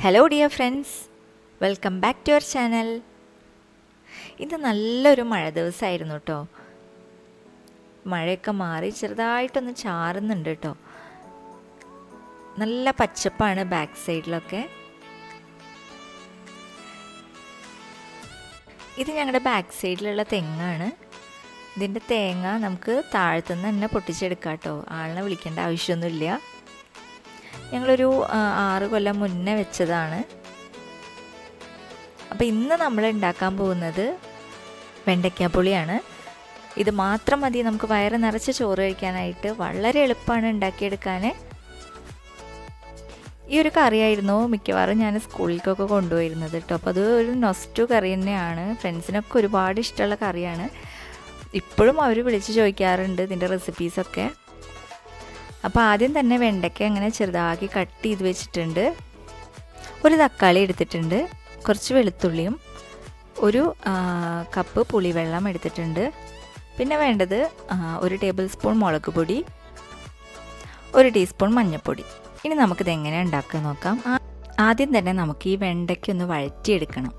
Hello dear friends, welcome back to your channel. ഇത് നല്ലൊരു മഴ ദിവസമായിരുന്നു കേട്ടോ. മഴയൊക്കെ മാറി ചെറുതായിട്ടൊന്ന് ചാറുന്നുണ്ട് കേട്ടോ. നല്ല പച്ചപ്പാണ് ബാക്ക് സൈഡിലൊക്കെ. ഇത് ഞങ്ങളുടെ ബാക്ക് സൈഡിലുള്ള തെങ്ങാണ്. ഇതിൻ്റെ തേങ്ങ നമുക്ക് താഴത്തുനിന്ന് തന്നെ പൊട്ടിച്ചെടുക്കാം കേട്ടോ. ആളിനെ വിളിക്കേണ്ട ആവശ്യമൊന്നുമില്ല. ഞങ്ങളൊരു 6 കൊല്ലം മുന്നേ വെച്ചതാണ്. അപ്പോൾ ഇന്ന് നമ്മൾ ഉണ്ടാക്കാൻ പോകുന്നത് വെണ്ടയ്ക്കാപ്പുളിയാണ്. ഇത് മാത്രം മതി നമുക്ക് വയറ് നിറച്ച് ചോറ് കഴിക്കാനായിട്ട്. വളരെ എളുപ്പമാണ് ഉണ്ടാക്കിയെടുക്കാൻ. ഈ ഒരു കറിയായിരുന്നു മിക്കവാറും ഞാൻ സ്കൂളിലേക്കൊക്കെ കൊണ്ടുപോയിരുന്നത് കേട്ടോ. അപ്പോൾ അത് ഒരു നൊസ്റ്റു കറി തന്നെയാണ്. ഫ്രണ്ട്സിനൊക്കെ ഒരുപാട് ഇഷ്ടമുള്ള കറിയാണ്. ഇപ്പോഴും അവർ വിളിച്ച് ചോദിക്കാറുണ്ട് ഇതിൻ്റെ റെസിപ്പീസൊക്കെ. അപ്പോൾ ആദ്യം തന്നെ വെണ്ടയ്ക്ക അങ്ങനെ ചെറുതാക്കി കട്ട് ചെയ്ത് വെച്ചിട്ടുണ്ട്. ഒരു തക്കാളി എടുത്തിട്ടുണ്ട്, കുറച്ച് വെളുത്തുള്ളിയും, ഒരു കപ്പ് പുളിവെള്ളം എടുത്തിട്ടുണ്ട്. പിന്നെ വേണ്ടത് 1 ടേബിൾ സ്പൂൺ മുളക് പൊടി, 1 ടീസ്പൂൺ മഞ്ഞൾപ്പൊടി. ഇനി നമുക്കിത് എങ്ങനെ ഉണ്ടാക്കുക നോക്കാം. ആദ്യം തന്നെ നമുക്ക് ഈ വെണ്ടയ്ക്കൊന്ന് വഴറ്റിയെടുക്കണം.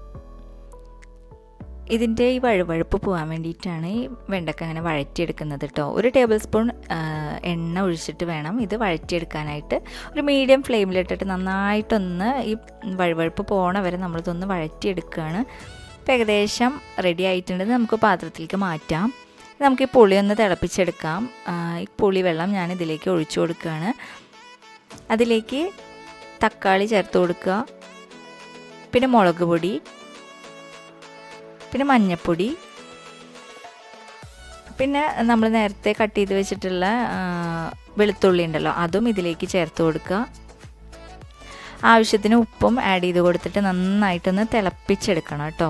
ഇതിൻ്റെ ഈ വഴുവഴുപ്പ് പോകാൻ വേണ്ടിയിട്ടാണ് ഈ വെണ്ടയ്ക്ക അങ്ങനെ വഴറ്റിയെടുക്കുന്നത് കേട്ടോ. 1 ടേബിൾ സ്പൂൺ എണ്ണ ഒഴിച്ചിട്ട് വേണം ഇത് വഴറ്റിയെടുക്കാനായിട്ട്. ഒരു മീഡിയം ഫ്ലെയിമിലിട്ടിട്ട് നന്നായിട്ടൊന്ന് ഈ വഴുവഴുപ്പ് പോണ വരെ നമ്മളിതൊന്ന് വഴറ്റിയെടുക്കുകയാണ്. ഇപ്പോൾ ഏകദേശം റെഡി ആയിട്ടുണ്ട്. നമുക്ക് പാത്രത്തിലേക്ക് മാറ്റാം. നമുക്ക് ഈ പുളി ഒന്ന് തിളപ്പിച്ചെടുക്കാം. ഈ പുളി വെള്ളം ഞാൻ ഇതിലേക്ക് ഒഴിച്ചു കൊടുക്കുകയാണ്. അതിലേക്ക് തക്കാളി ചേർത്ത് കൊടുക്കുക, പിന്നെ മുളക് പൊടി, പിന്നെ മഞ്ഞൾപ്പൊടി, പിന്നെ നമ്മൾ നേരത്തെ കട്ട് ചെയ്ത് വെച്ചിട്ടുള്ള വെളുത്തുള്ളി ഉണ്ടല്ലോ, അതും ഇതിലേക്ക് ചേർത്ത് കൊടുക്കുക. ആവശ്യത്തിന് ഉപ്പും ആഡ് ചെയ്ത് കൊടുത്തിട്ട് നന്നായിട്ടൊന്ന് തിളപ്പിച്ചെടുക്കണം കേട്ടോ.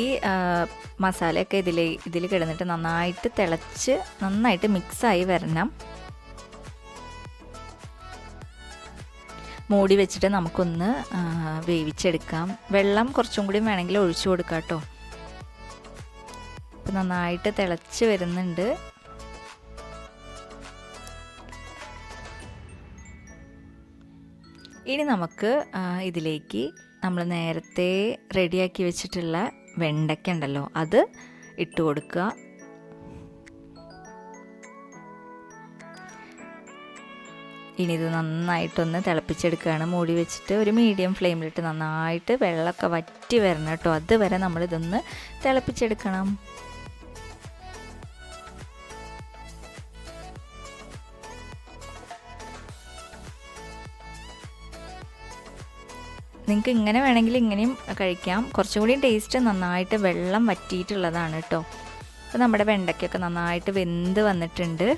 ഈ മസാലയൊക്കെ ഇതിൽ കിടന്നിട്ട് നന്നായിട്ട് തിളച്ച് നന്നായിട്ട് മിക്സായി വരണം. മൂടി വെച്ചിട്ട് നമുക്കൊന്ന് വേവിച്ചെടുക്കാം. വെള്ളം കുറച്ചും കൂടി വേണമെങ്കിൽ ഒഴിച്ചു കൊടുക്കാം കേട്ടോ. ഇപ്പം നന്നായിട്ട് തിളച്ച് വരുന്നുണ്ട്. ഇനി നമുക്ക് ഇതിലേക്ക് നമ്മൾ നേരത്തെ റെഡിയാക്കി വെച്ചിട്ടുള്ള വെണ്ടയ്ക്ക ഉണ്ടല്ലോ, അത് ഇട്ട് കൊടുക്കുക. ഇനി ഇത് നന്നായിട്ടൊന്ന് തിളപ്പിച്ചെടുക്കുകയാണ്. മൂടി വെച്ചിട്ട് ഒരു മീഡിയം ഫ്ലെയിമിലിട്ട് നന്നായിട്ട് വെള്ളമൊക്കെ വറ്റി വരണം കേട്ടോ. അതുവരെ നമ്മളിതൊന്ന് തിളപ്പിച്ചെടുക്കണം. നിങ്ങൾക്ക് ഇങ്ങനെ വേണമെങ്കിൽ ഇങ്ങനെയും കഴിക്കാം. കുറച്ചും കൂടി ടേസ്റ്റ് നന്നായിട്ട് വെള്ളം വറ്റിയിട്ടുള്ളതാണ് കേട്ടോ. അപ്പോൾ നമ്മുടെ വെണ്ടയ്ക്കൊക്കെ നന്നായിട്ട് വെന്ത് വന്നിട്ടുണ്ട്.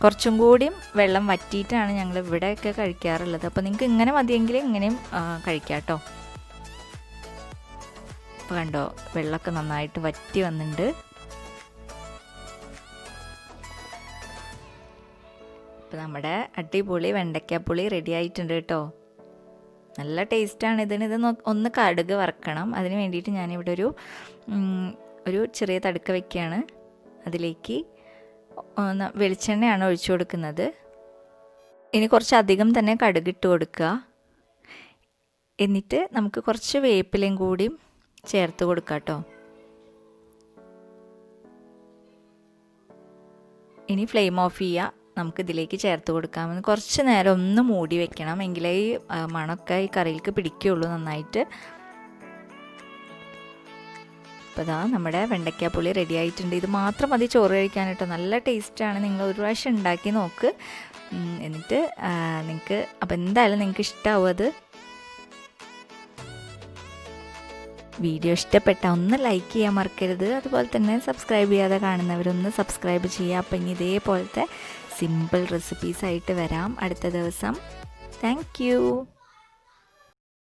കുറച്ചും കൂടിയും വെള്ളം വറ്റിയിട്ടാണ് ഞങ്ങൾ ഇവിടെയൊക്കെ കഴിക്കാറുള്ളത്. അപ്പോൾ നിങ്ങൾക്ക് ഇങ്ങനെ മതിയെങ്കിൽ ഇങ്ങനെയും കഴിക്കാം കേട്ടോ. അപ്പോൾ കണ്ടോ, വെള്ളമൊക്കെ നന്നായിട്ട് വറ്റി വന്നിട്ടുണ്ട്. അപ്പോൾ നമ്മുടെ അടിപൊളി വെണ്ടയ്ക്കാപ്പുളി റെഡി ആയിട്ടുണ്ട് കേട്ടോ. നല്ല ടേസ്റ്റാണ് ഇതിന്. ഇത് ഒന്ന് കടുക് വറക്കണം. അതിന് വേണ്ടിയിട്ട് ഞാനിവിടെ ഒരു ചെറിയ തടുക്ക വയ്ക്കുകയാണ്. അതിലേക്ക് വെളിച്ചെണ്ണയാണ് ഒഴിച്ചു കൊടുക്കുന്നത്. ഇനി കുറച്ചധികം തന്നെ കടുക് ഇട്ട് കൊടുക്കുക. എന്നിട്ട് നമുക്ക് കുറച്ച് വേപ്പിലയും കൂടി ചേർത്ത് കൊടുക്കാം കേട്ടോ. ഇനി ഫ്ലെയിം ഓഫ് ചെയ്യുക. നമുക്ക് ഇതിലേക്ക് ചേർത്ത് കൊടുക്കാം. കുറച്ച് നേരം ഒന്ന് മൂടി വെക്കണം, എങ്കിലേ ഈ മണമൊക്കെ ഈ കറിയിലേക്ക് പിടിക്കുകയുള്ളൂ നന്നായിട്ട്. അപ്പോൾ ഇതാ നമ്മുടെ വെണ്ടയ്ക്കാപ്പുളി റെഡി ആയിട്ടുണ്ട്. ഇത് മാത്രം മതി ചോറ് കഴിക്കാനായിട്ട്. നല്ല ടേസ്റ്റാണ്. നിങ്ങൾ ഒരു പ്രാവശ്യം ഉണ്ടാക്കി നോക്ക്. എന്നിട്ട് അപ്പോൾ എന്തായാലും നിങ്ങൾക്ക് ഇഷ്ടമാവും അത്. വീഡിയോ ഇഷ്ടപ്പെട്ടാൽ ഒന്ന് ലൈക്ക് ചെയ്യാൻ മറക്കരുത്. അതുപോലെ തന്നെ സബ്സ്ക്രൈബ് ചെയ്യാതെ കാണുന്നവരൊന്ന് സബ്സ്ക്രൈബ് ചെയ്യുക. അപ്പം ഇനി ഇതേപോലത്തെ സിമ്പിൾ റെസിപ്പീസായിട്ട് വരാം അടുത്ത ദിവസം. Thank you.